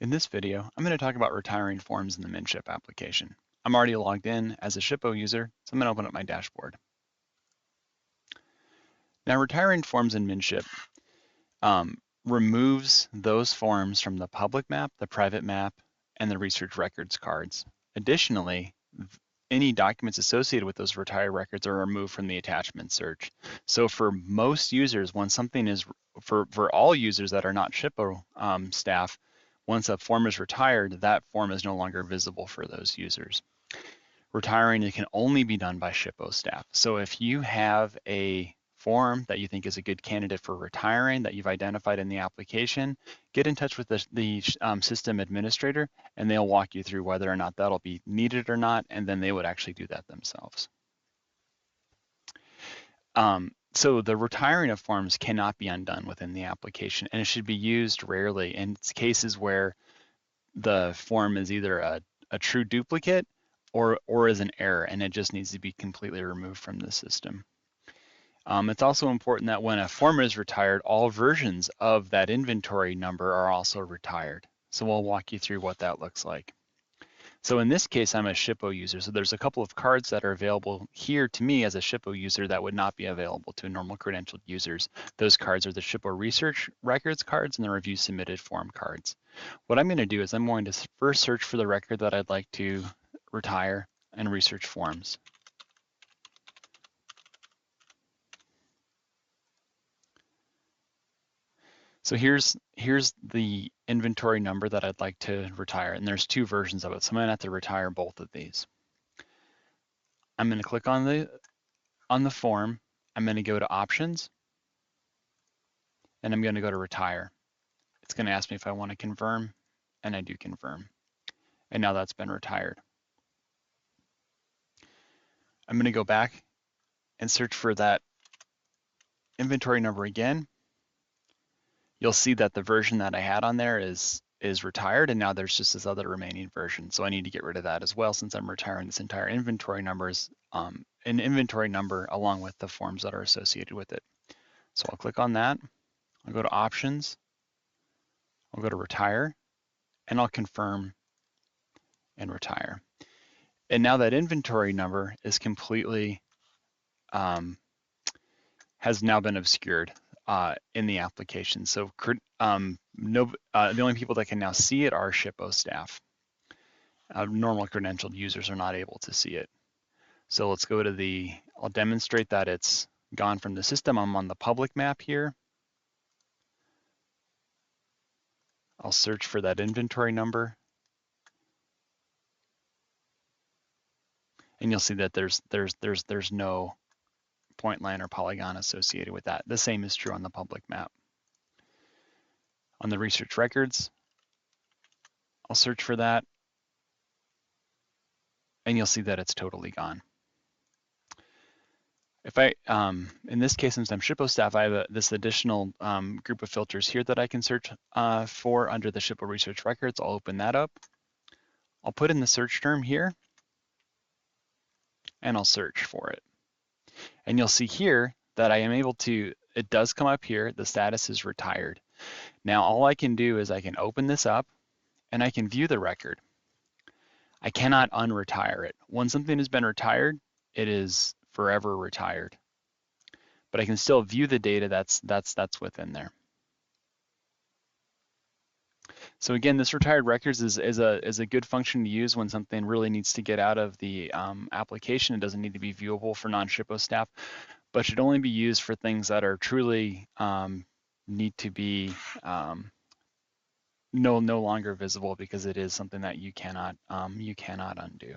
In this video, I'm going to talk about retiring forms in the MnSHIP application. I'm already logged in as a SHIPO user, so I'm going to open up my dashboard. Now, retiring forms in MnSHIP removes those forms from the public map, the private map, and the research records cards. Additionally, any documents associated with those retired records are removed from the attachment search. So for most users, when something is, for all users that are not SHIPO staff, once a form is retired, that form is no longer visible for those users. Retiring, it can only be done by SHIPO staff. So if you have a form that you think is a good candidate for retiring that you've identified in the application, get in touch with the system administrator and they'll walk you through whether or not that'll be needed or not, and then they would actually do that themselves. So the retiring of forms cannot be undone within the application, and it should be used rarely in cases where the form is either a true duplicate or is an error, and it just needs to be completely removed from the system. It's also important that when a form is retired, all versions of that inventory number are also retired. So we'll walk you through what that looks like. So in this case, I'm a SHIPO user. So there's a couple of cards that are available here to me as a SHIPO user that would not be available to normal credentialed users. Those cards are the SHIPO research records cards and the review submitted form cards. What I'm going to do is I'm going to first search for the record that I'd like to retire and research forms. So here's the inventory number that I'd like to retire, and there's two versions of it, so I'm going to have to retire both of these. I'm going to click on the form. I'm going to go to options, and I'm going to go to retire. It's going to ask me if I want to confirm, and I do confirm. And now that's been retired. I'm going to go back and search for that inventory number again. You'll see that the version that I had on there is retired, and now there's just this other remaining version. So I need to get rid of that as well, since I'm retiring this entire inventory numbers, an inventory number along with the forms that are associated with it. So I'll click on that. I'll go to options. I'll go to retire, and I'll confirm and retire. And now that inventory number is completely, has now been obscured in the application. So the only people that can now see it are SHIPO staff. Normal credentialed users are not able to see it. So let's go to I'll demonstrate that it's gone from the system. I'm on the public map here. I'll search for that inventory number. And you'll see that there's no point line or polygon associated with that. The same is true on the public map. On the research records, I'll search for that, and you'll see that it's totally gone. If in this case, since I'm SHIPO staff, I have this additional group of filters here that I can search for under the SHIPO research records. I'll open that up. I'll put in the search term here, and I'll search for it. And you'll see here that I am able to, it does come up here, the status is retired. Now all I can do is I can open this up and I can view the record. I cannot unretire it. When something has been retired, it is forever retired. But I can still view the data that's within there. So again, this retired records is a good function to use when something really needs to get out of the application. It doesn't need to be viewable for non-SHIPO staff, but should only be used for things that are truly need to be no longer visible, because it is something that you cannot undo.